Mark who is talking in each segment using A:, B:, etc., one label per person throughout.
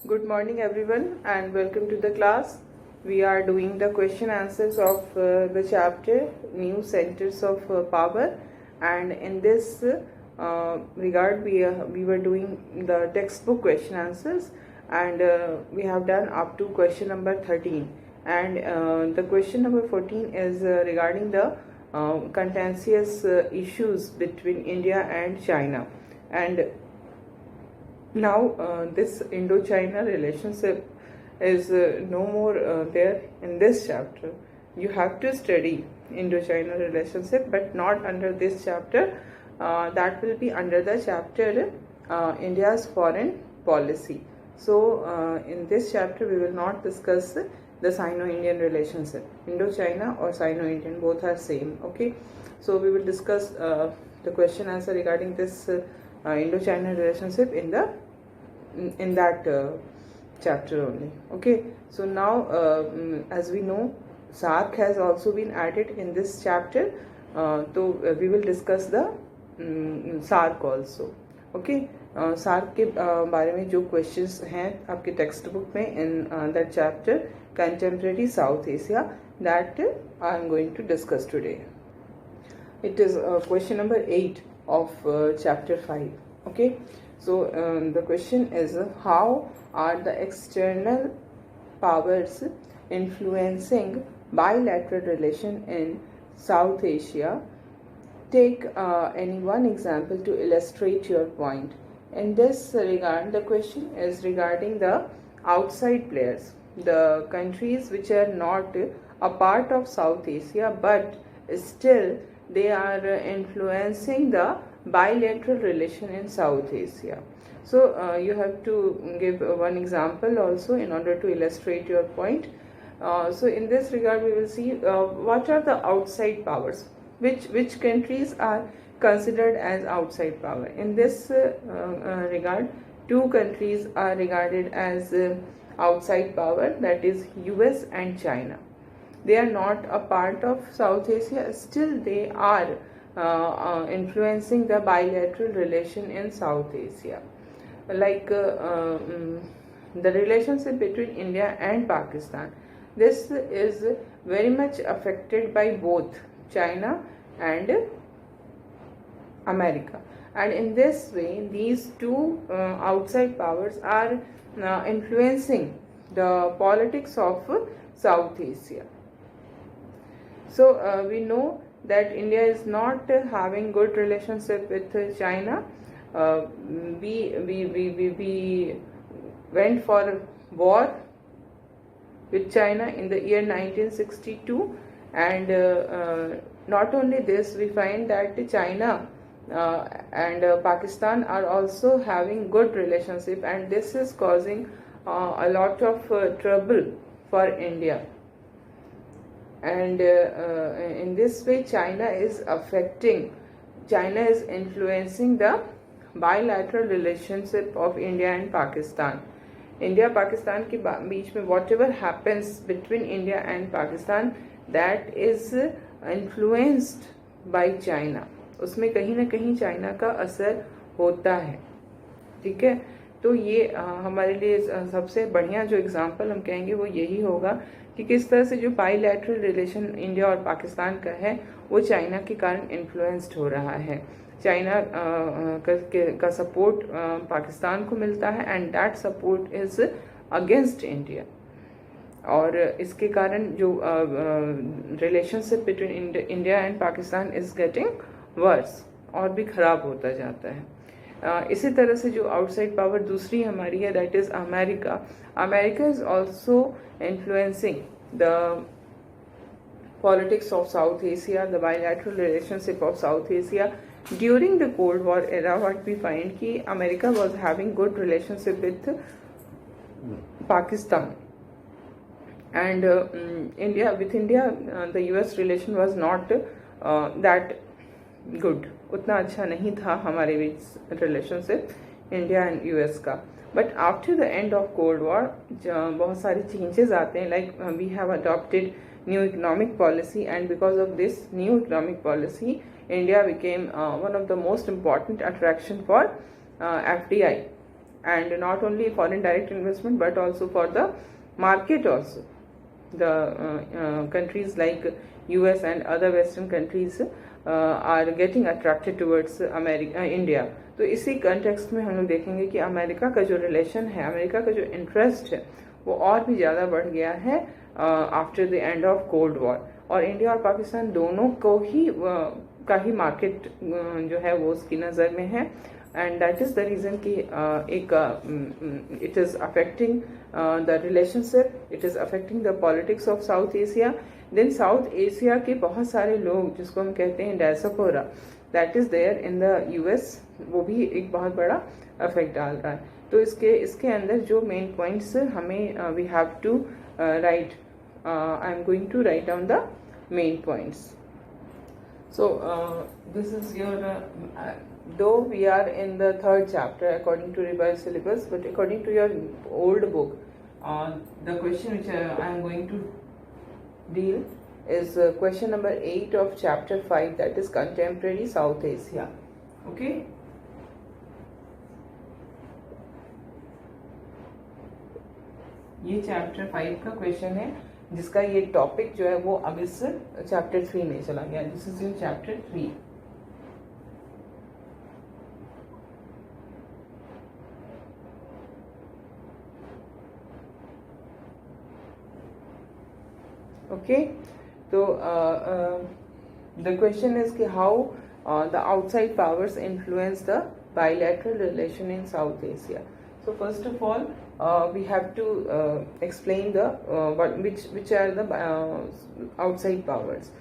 A: Good morning everyone and welcome to the class. We are doing the question answers of the chapter New Centers of Power, and in this regard we were doing the textbook question answers, and we have done up to question number 13, and the question number 14 is regarding the contentious issues between India and China. And now this Indo-China relationship is no more there in this chapter. You have to study Indo-China relationship, but not under this chapter. That will be under the chapter India's foreign policy. So in this chapter we will not discuss the Sino-Indian relationship. Indo-China or Sino-Indian, both are same. Okay, so we will discuss the question answer regarding this Indo-China relationship in that chapter only. Okay, so now as we know, SARC has also been added in this chapter, so we will discuss the SARC also. Okay, SARC के बारे में जो questions हैं आपके text book में in that chapter contemporary South Asia, that I am going to discuss today. It is question number 8 of chapter 5. Okay, so the question is, how are the external powers influencing bilateral relation in South Asia? Take any one example to illustrate your point. In this regard, the question is regarding the outside players, the countries which are not a part of South Asia, but still they are influencing the bilateral relation in South Asia. So you have to give one example also in order to illustrate your point. So in this regard, we will see what are the outside powers, which countries are considered as outside power. In this regard, two countries are regarded as outside power, that is US and China. They are not a part of South Asia, still they are influencing the bilateral relation in South Asia. Like the relationship between India and Pakistan, this is very much affected by both China and America, and in this way these two outside powers are influencing the politics of South Asia. So we know that India is not having good relationship with China. We went for war with China in the year 1962, and not only this, we find that China and Pakistan are also having good relationship, and this is causing a lot of trouble for India. And in this way China is influencing the bilateral relationship of India and Pakistan. India Pakistan के बीच में whatever happens between India and Pakistan, that is influenced by China. उसमें कहीं ना कहीं China का असर होता है. ठीक है, तो ये हमारे लिए सबसे बढ़िया जो एग्जाम्पल हम कहेंगे वो यही होगा कि किस तरह से जो बाईलैटरल रिलेशन इंडिया और पाकिस्तान का है वो चाइना के कारण इन्फ्लुएंस्ड हो रहा है. चाइना का सपोर्ट पाकिस्तान को मिलता है, and that support is against India, और इसके कारण जो relationship between India and Pakistan is getting worse, और भी ख़राब होता जाता है. इसी तरह से जो आउटसाइड पावर दूसरी हमारी है, that is America. America is also influencing the politics of South Asia, the bilateral relationship of South Asia. During the Cold War era, what we find कि America was having good relationship with Pakistan, and India the US relation was not that good. उतना अच्छा नहीं था हमारे बीच relationship India and US का. But after the end of Cold War, बहुत सारे changes आते हैं. Like we have adopted new economic policy, and because of this new economic policy, India became one of the most important attraction for FDI. and not only foreign direct investment but also for the market also. The countries like US and other western countries are getting attracted towards India. तो इसी context में हम लोग देखेंगे कि America का जो relation है, अमेरिका का जो इंटरेस्ट है वो और भी ज़्यादा बढ़ गया है after the end of cold war, और इंडिया और पाकिस्तान दोनों को ही का ही मार्केट जो है वो उसकी नज़र में है, and that is the reason कि एक it is affecting the relationship, it is affecting the politics of South Asia. Then South Asia के बहुत सारे लोग जिसको हम कहते हैं diaspora that is there in the US, वो भी एक बहुत बड़ा अफेक्ट डाल रहा है. तो इसके अंदर जो मेन पॉइंट्स हमें we have to write, I am going to write down the main points. So this is your though we are in the third chapter according to revised syllabus, but according to your old book, the question which I am going to deal is question number 8 of chapter 5, that is contemporary South Asia. Okay. ये chapter 5 का question है जिसका ये topic जो है वो अब इस चैप्टर 3 में चला गया. This is your chapter 3. Okay. तो द क्वेश्चन इज कि how the outside powers influence the bilateral relation in South Asia. So first of all, we have to explain the which are the outside powers.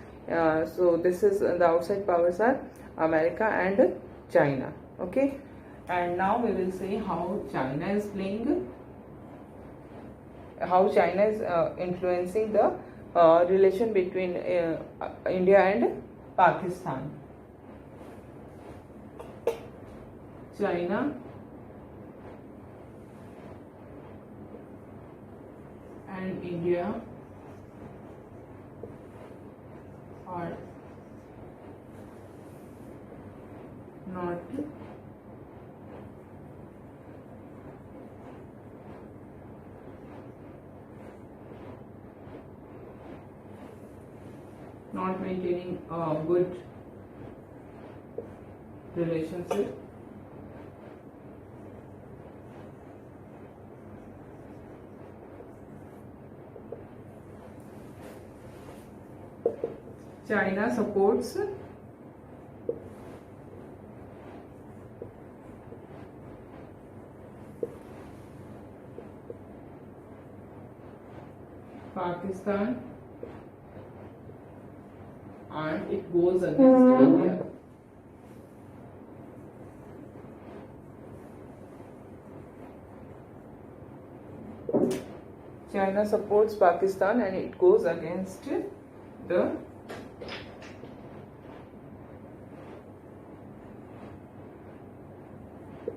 A: So this is the outside powers are America and China. Okay, and now we will say how China is playing, how China is influencing the relation between India and Pakistan. China and India are not maintaining a good relationship. China supports Pakistan and it goes against India. China supports Pakistan and it goes against the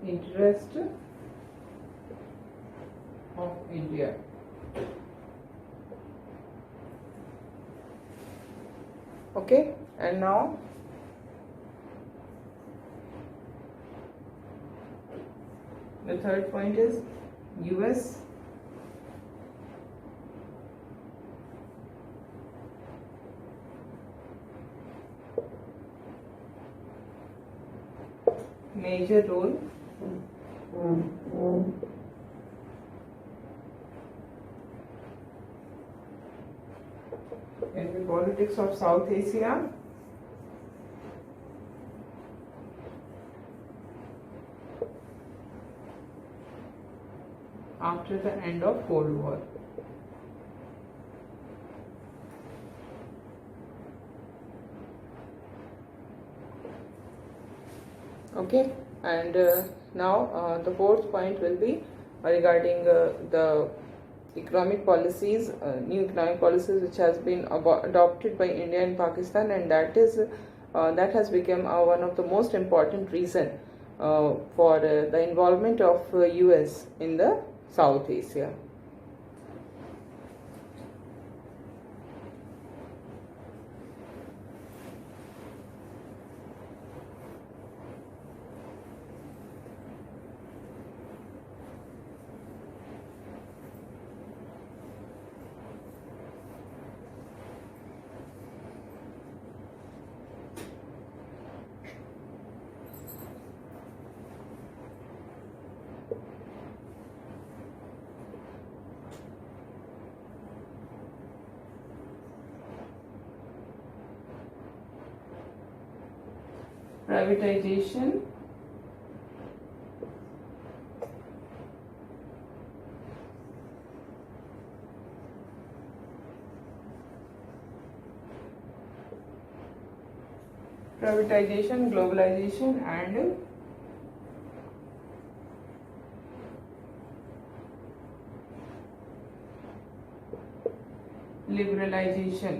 A: interest of India. Okay, and now the third point is US major role in the politics of South Asia after the end of Cold War. Okay, and now the fourth point will be regarding the economic policies, new economic policies which has been adopted by India and Pakistan, and that has become one of the most important reason for the involvement of US in the South Asia. privatization globalization and liberalization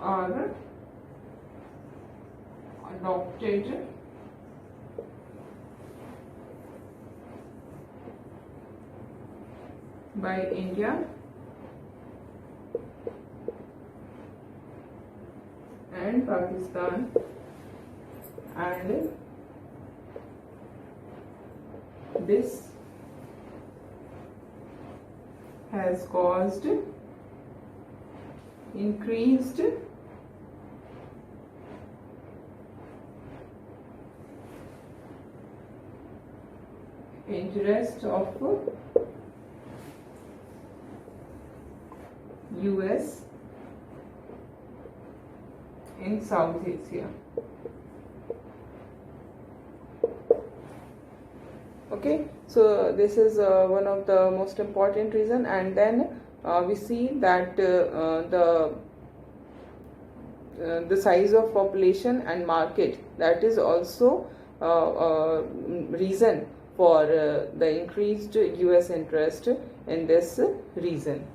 A: are adopted by India and Pakistan, and this has caused increased interest of US in South Asia. Okay, so this is one of the most important reason, and then we see that the size of population and market, that is also reason for the increased US interest in this region.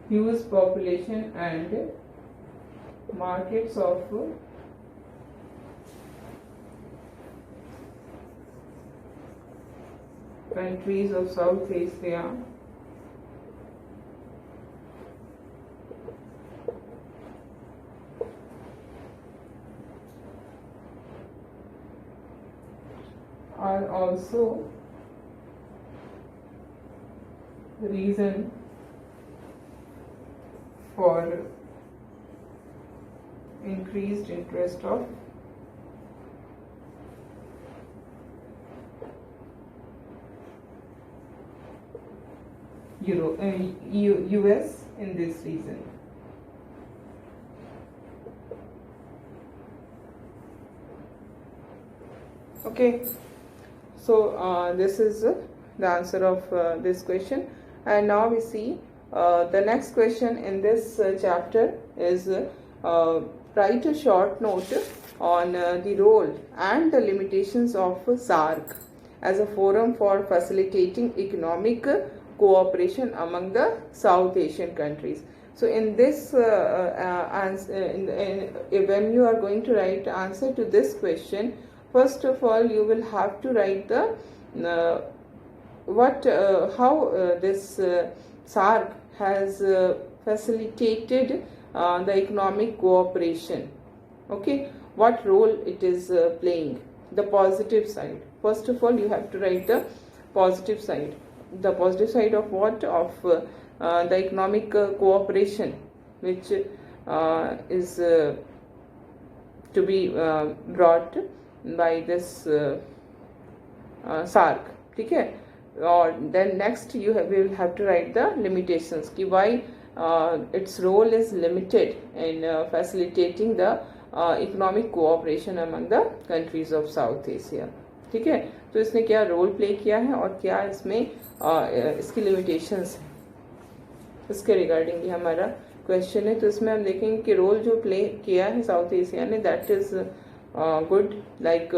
A: Huge population and markets of countries of South Asia are also the reason for increased interest of US in this region. Okay, so this is the answer of this question, and now we see the next question in this chapter is write a short note on the role and the limitations of SAARC as a forum for facilitating economic cooperation among the South Asian countries. So in this when you are going to write answer to this question, first of all you will have to write the how this SAARC has facilitated the economic cooperation. Okay, what role it is playing, the positive side. First of all you have to write the positive side. The positive side of what? Of the economic cooperation which is to be brought by this SAARC. ठीक है? Or then next you will have to write the limitations कि why its role is limited in facilitating the economic cooperation among the countries of South Asia. ठीक है, तो इसने क्या role play किया है और क्या इसमें इसकी लिमिटेशंस है, इसके रिगार्डिंग ये हमारा क्वेश्चन है. तो इसमें हम देखेंगे कि रोल जो प्ले किया है साउथ एशिया ने, that is good, like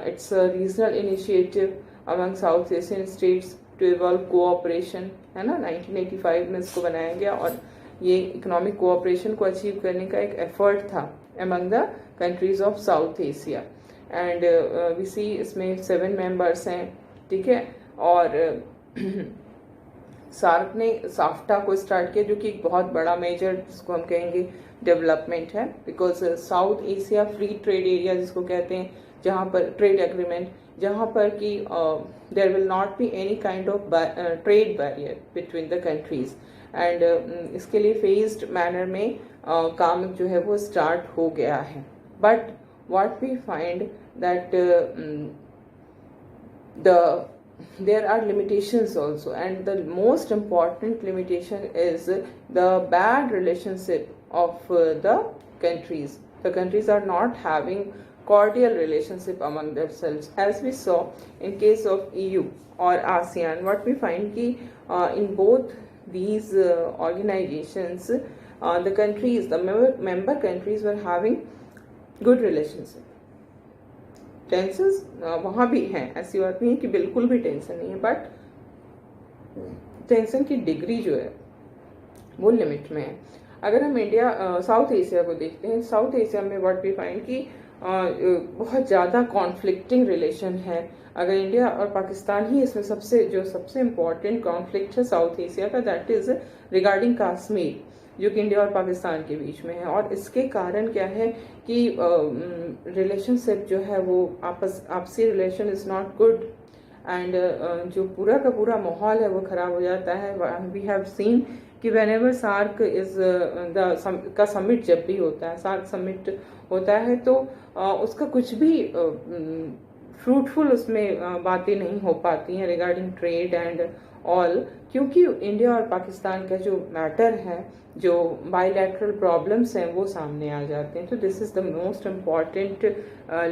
A: it's a regional initiative among South Asian states to evolve cooperation, है ना. 1985 में इसको बनाया गया और ये इकोनॉमिक कोऑपरेशन को अचीव करने का एक एफर्ट था among the countries of South Asia. And we see इसमें 7 मेंबर्स हैं. ठीक है, और सार्क ने साफ्टा को स्टार्ट किया जो कि एक बहुत बड़ा मेजर जिसको हम कहेंगे डेवलपमेंट है, because south Asia free trade area जिसको कहते हैं, जहाँ पर ट्रेड एग्रीमेंट, जहाँ पर कि there will not be any kind of trade barrier between the countries, and इसके लिए फेज्ड मैनर में काम जो है वो स्टार्ट हो गया है. But what we find that there are limitations also, and the most important limitation is the bad relationship of the countries. The countries are not having cordial relationship among themselves, as we saw in case of EU or ASEAN. What we find ki in both these organizations, the countries, the member countries were having good relationship. Tensions वहाँ भी हैं, ऐसी बात नहीं है कि बिल्कुल भी टेंशन नहीं है, बट टेंशन की डिग्री जो है वो लिमिट में है. अगर हम इंडिया साउथ एशिया को देखते हैं, साउथ एशिया में व्हाट वी फाइंड कि बहुत ज़्यादा कॉन्फ्लिक्टिंग रिलेशन है. अगर इंडिया और पाकिस्तान ही इसमें सबसे इम्पॉर्टेंट कॉन्फ्लिक्ट है साउथ एशिया का, दैट इज़ रिगार्डिंग कश्मीर, जो कि इंडिया और पाकिस्तान के बीच में है. और इसके कारण क्या है कि रिलेशनशिप जो है वो आपसी relation is not good, and जो पूरा का पूरा माहौल है वो ख़राब हो जाता है. वी हैव सीन कि व्हेनेवर सार्क इज़ का समिट जब भी होता है, सार्क समिट होता है, तो उसका कुछ भी फ्रूटफुल उसमें बातें नहीं हो पाती हैं रिगार्डिंग ट्रेड एंड ऑल, क्योंकि इंडिया और पाकिस्तान का जो मैटर है, जो बायलैटरल प्रॉब्लम्स हैं, वो सामने आ जाते हैं. तो this is the most important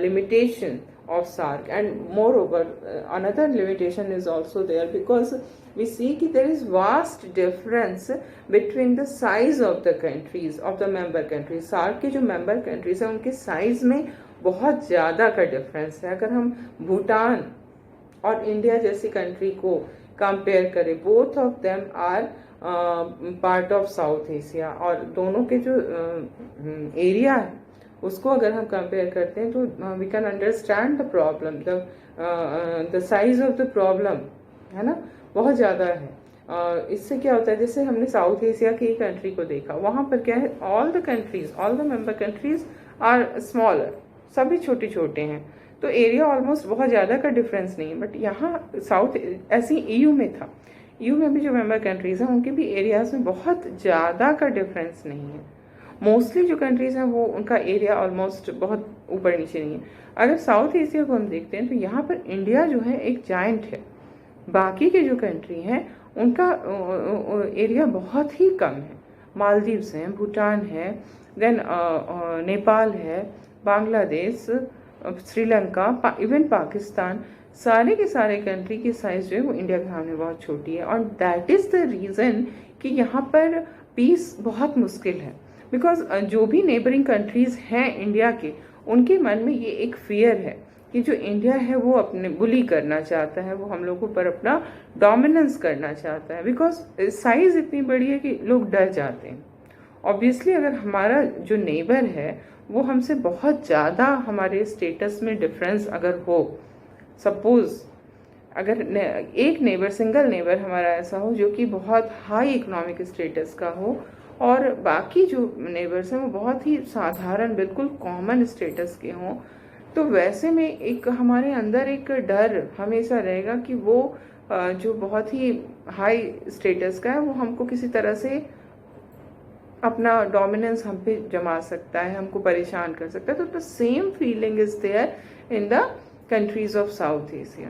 A: limitation of SARC. And moreover, another limitation is also there, because we see that there is vast difference between the size of the countries, of the member countries. SARC के जो member countries हैं उनके size में बहुत ज़्यादा का difference है. अगर हम भूटान और इंडिया जैसी कंट्री को कंपेयर करें, both of them are part of South Asia, और दोनों के जो एरिया है उसको अगर हम कंपेयर करते हैं तो we can understand the problem, the size of the problem है ना, बहुत ज़्यादा है. इससे क्या होता है, जैसे हमने साउथ एशिया की कंट्री को देखा, वहाँ पर क्या है, all the countries, all the member countries are smaller, सभी छोटे छोटे हैं, तो एरिया ऑलमोस्ट बहुत ज़्यादा का डिफरेंस नहीं है. बट यहाँ साउथ ऐसे ईयू में था, ईयू में भी जो मेंबर कंट्रीज हैं उनके भी एरियाज में बहुत ज़्यादा का डिफरेंस नहीं है. मोस्टली जो कंट्रीज़ हैं वो उनका एरिया ऑलमोस्ट बहुत ऊपर नीचे नहीं है. अगर साउथ एशिया को हम देखते हैं तो यहाँ पर इंडिया जो है एक जायंट है, बाकी के जो कंट्री हैं उनका एरिया बहुत ही कम है. मालदीव्स हैं, भूटान है, देन नेपाल है, बांग्लादेश, श्रीलंका, इवन पाकिस्तान, सारे के सारे कंट्री की साइज जो है वो इंडिया के सामने बहुत छोटी है. और दैट इज़ द रीज़न कि यहाँ पर पीस बहुत मुश्किल है, बिकॉज जो भी नेबरिंग कंट्रीज़ हैं इंडिया के, उनके मन में ये एक फियर है कि जो इंडिया है वो अपने बुली करना चाहता है, वो हम लोगों पर अपना डोमिनेंस करना चाहता है, बिकॉज साइज़ इतनी बड़ी है कि लोग डर जाते हैं. ऑब्वियसली अगर हमारा जो नेबर है वो हमसे बहुत ज़्यादा हमारे स्टेटस में डिफरेंस अगर हो, सपोज़ अगर एक नेबर, सिंगल नेबर हमारा ऐसा हो जो कि बहुत हाई इकोनॉमिक स्टेटस का हो, और बाकी जो नेबर्स हैं वो बहुत ही साधारण, बिल्कुल कॉमन स्टेटस के हों, तो वैसे में एक हमारे अंदर एक डर हमेशा रहेगा कि वो जो बहुत ही हाई स्टेटस का है वो हमको किसी तरह से अपना डोमिनेंस हम पे जमा सकता है, हमको परेशान कर सकता है. तो the same feeling is there in the countries of South Asia,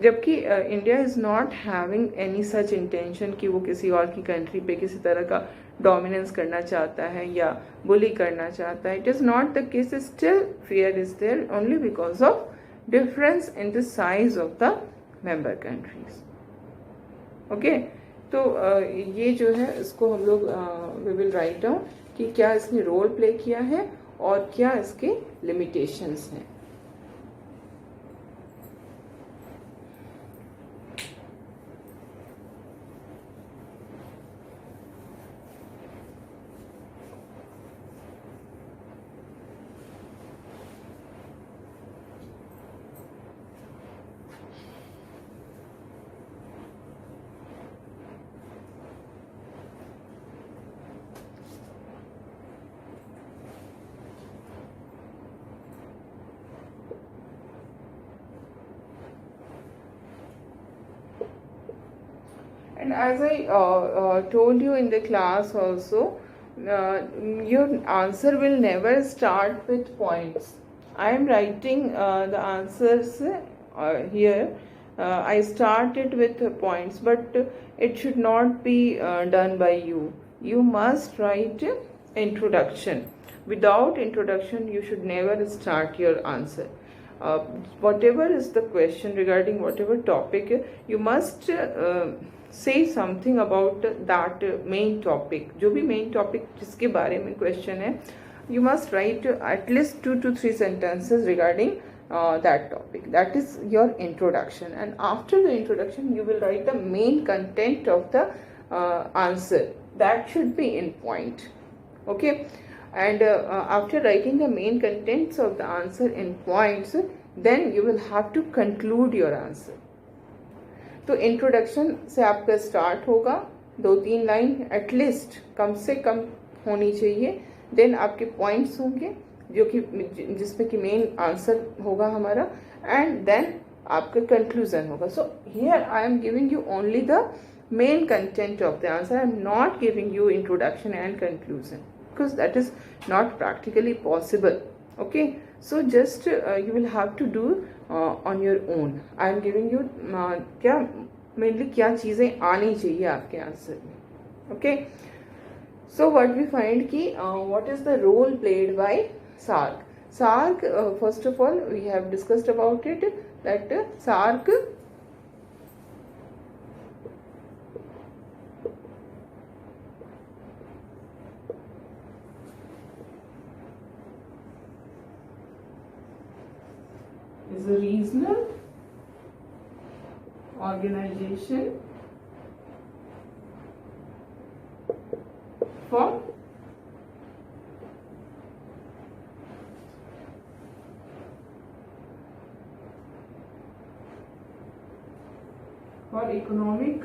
A: जबकि India is not having any such intention कि वो किसी और की कंट्री पे किसी तरह का डोमिनेंस करना चाहता है या बुली करना चाहता है. It is not the case. Still fear is there only because of difference in the size of the member countries. Okay, तो ये जो है इसको हम लोग वी विल राइट डाउन कि क्या इसने रोल प्ले किया है और क्या इसके लिमिटेशंस हैं. And as I told you in the class also, your answer will never start with points. I am writing the answers here. I started with points, but it should not be done by you. You must write introduction. Without introduction, you should never start your answer. Whatever is the question regarding whatever topic, you must say something about that main topic. जो भी main topic जिसके बारे में question है, you must write at least 2 to 3 sentences regarding that topic. That is your introduction, and after the introduction you will write the main content of the answer. That should be in point. Okay. And after writing the main contents of the answer in points, then you will have to conclude your answer. तो introduction से आपका start होगा, 2-3 line at least कम से कम होनी चाहिए. Then आपके points होंगे जो कि जिसमें कि मेन आंसर होगा हमारा, एंड देन आपका कंक्लूजन होगा. So here I am giving you only the main content of the answer. I am not giving you introduction and conclusion because that is not practically possible. Okay, so just you will have to do on your own. I am giving you क्या mainly क्या चीज़ें आनी चाहिए आपके answer में. Okay, so what we find कि what is the role played by SARC. SARC, first of all we have discussed about it, that SARC is a regional organization for economic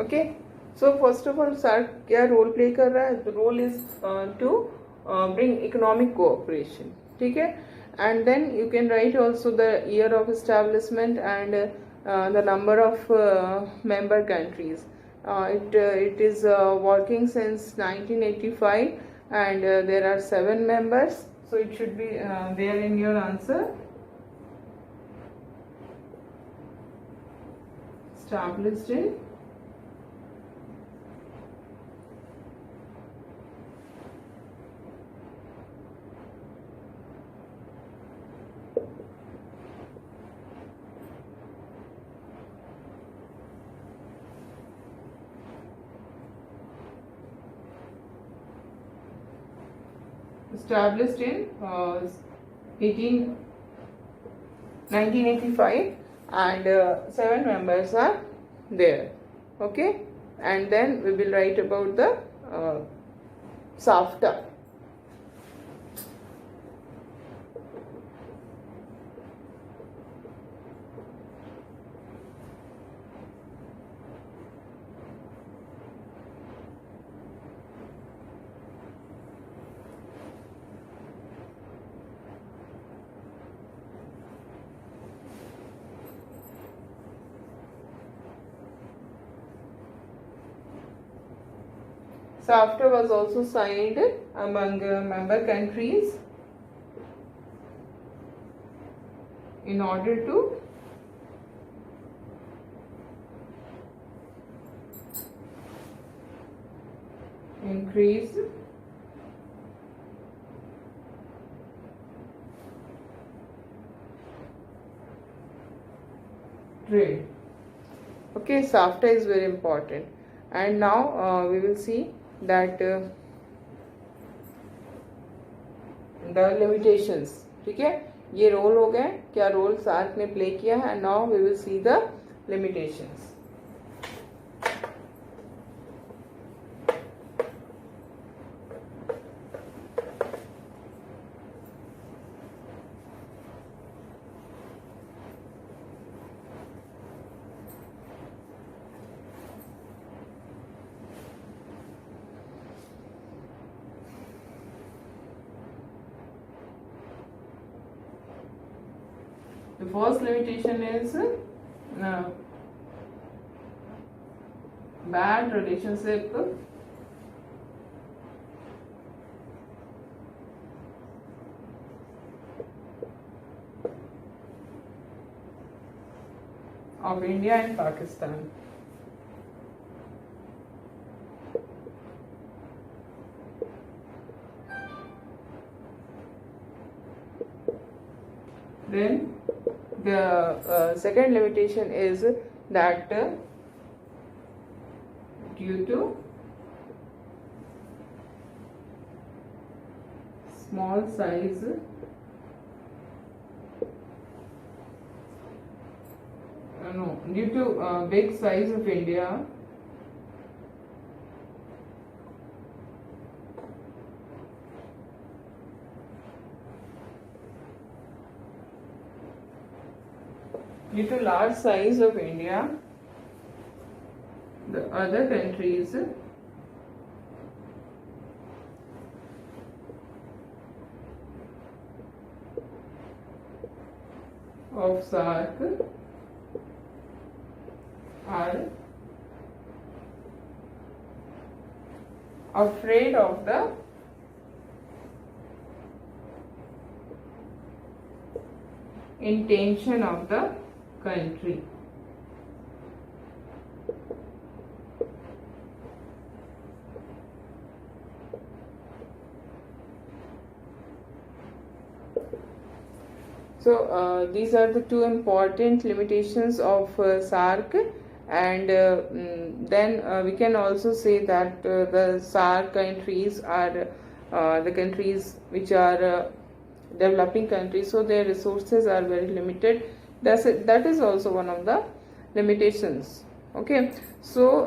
A: Okay, so first of all SARC क्या role play कर रहा है? The role is to bring economic cooperation. ठीक है, and then you can write also the year of establishment and the number of member countries. It is working since 1985 and there are 7 members, so it should be there in your answer. Established in established in 1985 and 7 members are there. Okay, and then we will write about the SAFTA. SAFTA was also signed among member countries in order to increase trade. Okay, SAFTA is very important. And now we will see that the limitations. ठीक है, ये role हो गए, क्या role SAARC ने play किया है. And now we will see the limitations. The first limitation is bad relationship of India and Pakistan. Then the second limitation is that due to small size due to big size of India, due to large size of India, the other countries of SAARC are afraid of the intention of the country. So these are the two important limitations of SAARC, and then we can also say that the SAARC countries are the countries which are developing countries, so their resources are very limited. That is also one of the limitations. Okay, so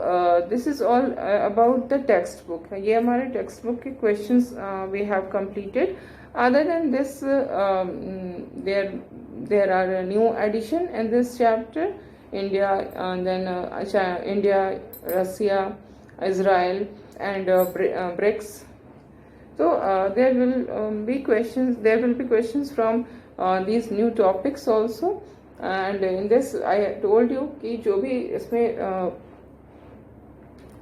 A: this is all about the textbook. ये हमारे textbook के questions we have completed. Other than this, there are a new addition in this chapter: India, and then India, Russia, Israel, and BRICS. So there will be questions. There will be questions from these new topics also. And in this, I told you कि जो भी इसमें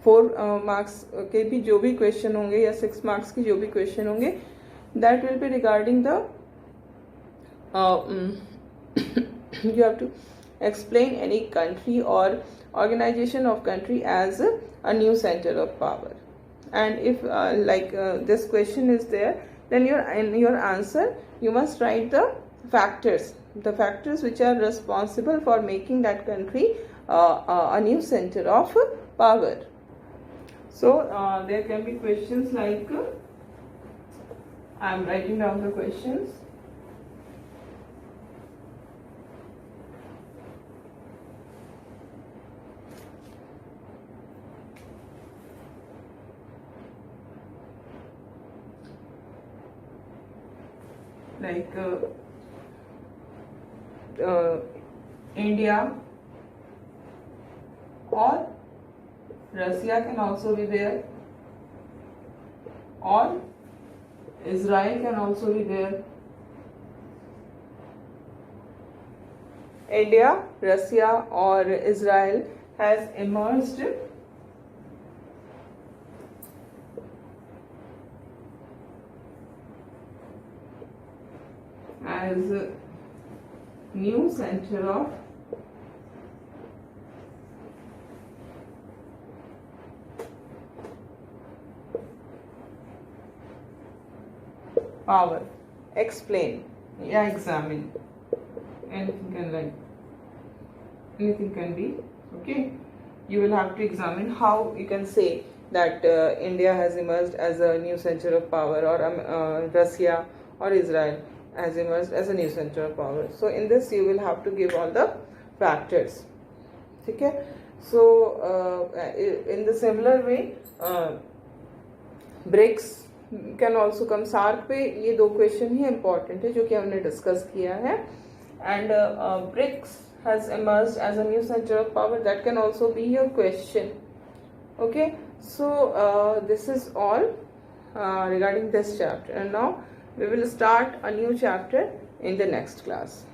A: 4 marks के भी जो भी question होंगे या 6 marks की जो भी question होंगे, that will be regarding the you have to explain any country or organization of country as a new center of power. And if this question is there, then in your answer you must write the factors which are responsible for making that country a new center of power. So there can be questions like, I am writing down the questions. Like India or Russia can also be there, or Israel can also be there. India, Russia, or Israel has emerged as a new center of power. Explain, yeah, examine. Anything can be. Okay, you will have to examine how you can say that India has emerged as a new center of power, or Russia or Israel has emerged as a new center of power. So in this you will have to give all the factors. Okay, so in the similar way, BRICS can also come. SAARC पे ये 2 question ही important है जो कि हमने discuss किया है. And BRICS has emerged as a new center of power. That can also be your question. Okay, so this is all regarding this chapter, and now we will start a new chapter in the next class.